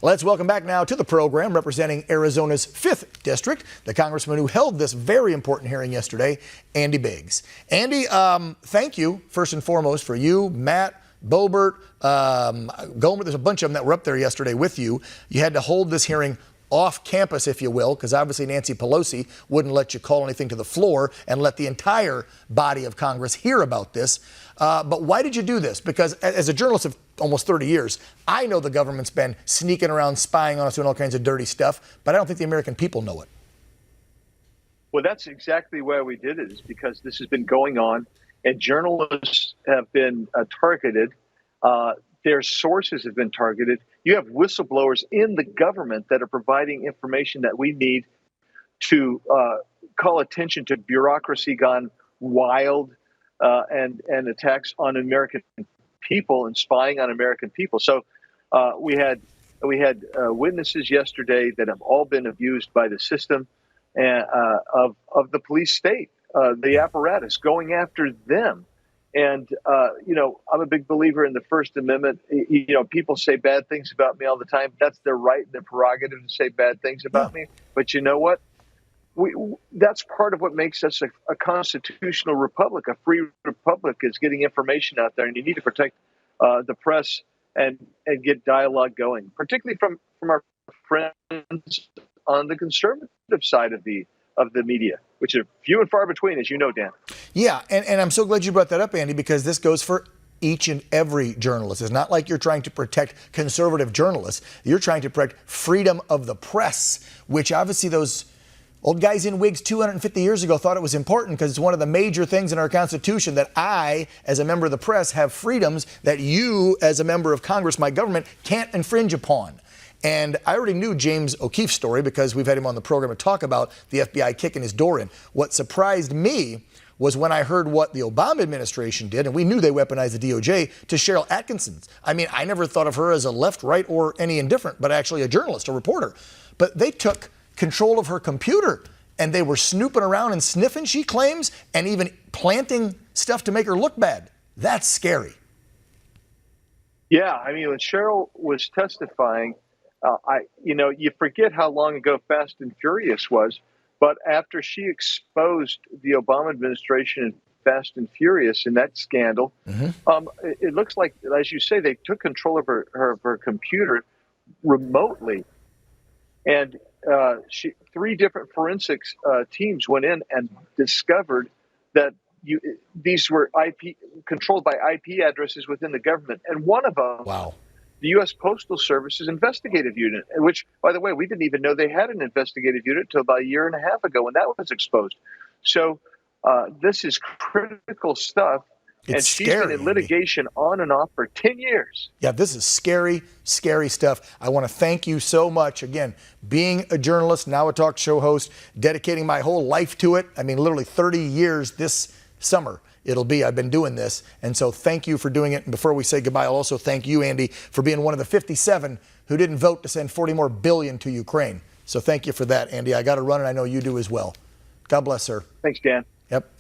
Let's welcome back now to the program, representing Arizona's 5th District, the congressman who held this very important hearing yesterday, Andy Biggs. Andy, thank you, first and foremost, for you, Matt, Boebert, Gomer. There's a bunch of them that were up there yesterday with you. You had to hold this hearing off campus, if you will, because obviously Nancy Pelosi wouldn't let you call anything to the floor and let the entire body of Congress hear about this. But why did you do this? Because as a journalist of almost 30 years, I know the government's been sneaking around, spying on us, doing all kinds of dirty stuff, but I don't think the American people know it. Well, that's exactly why we did it, is because this has been going on and journalists have been targeted. Their sources have been targeted. You have whistleblowers in the government that are providing information that we need to call attention to bureaucracy gone wild and attacks on American people and spying on American people. So we had witnesses yesterday that have all been abused by the system and of the police state, the apparatus going after them. And, I'm a big believer in the First Amendment. People say bad things about me all the time. That's their right and their prerogative to say bad things about me. But you know what? That's part of what makes us a constitutional republic, a free republic, is getting information out there. And you need to protect the press and get dialogue going, particularly from our friends on the conservative side of the media, which are few and far between, as you know, Dan. Yeah, and I'm so glad you brought that up, Andy, because this goes for each and every journalist. It's not like you're trying to protect conservative journalists. You're trying to protect freedom of the press, which obviously those old guys in wigs 250 years ago thought it was important, because it's one of the major things in our Constitution that I, as a member of the press, have freedoms that you, as a member of Congress, my government, can't infringe upon. And I already knew James O'Keefe's story because we've had him on the program to talk about the FBI kicking his door in. What surprised me was when I heard what the Obama administration did, and we knew they weaponized the DOJ, to Cheryl Atkinson. I mean, I never thought of her as a left, right, or any indifferent, but actually a journalist, a reporter. But they took control of her computer, and they were snooping around and sniffing, she claims, and even planting stuff to make her look bad. That's scary. Yeah, I mean, when Cheryl was testifying, you forget how long ago Fast and Furious was, but after she exposed the Obama administration in Fast and Furious in that scandal, it looks like, as you say, they took control of her computer remotely. And 3 different forensics teams went in and discovered that these were controlled by IP addresses within the government. And one of them, wow, the U.S. Postal Service's investigative unit, which, by the way, we didn't even know they had an investigative unit until about a year and a half ago when that was exposed. So this is critical stuff. And she's been in litigation on and off for 10 years. Yeah, this is scary, scary stuff. I want to thank you so much. Again, being a journalist, now a talk show host, dedicating my whole life to it. I mean, literally 30 years this summer. I've been doing this. And so thank you for doing it. And before we say goodbye, I'll also thank you, Andy, for being one of the 57 who didn't vote to send $40 billion more to Ukraine. So thank you for that, Andy. I got to run, and I know you do as well. God bless, sir. Thanks, Dan. Yep.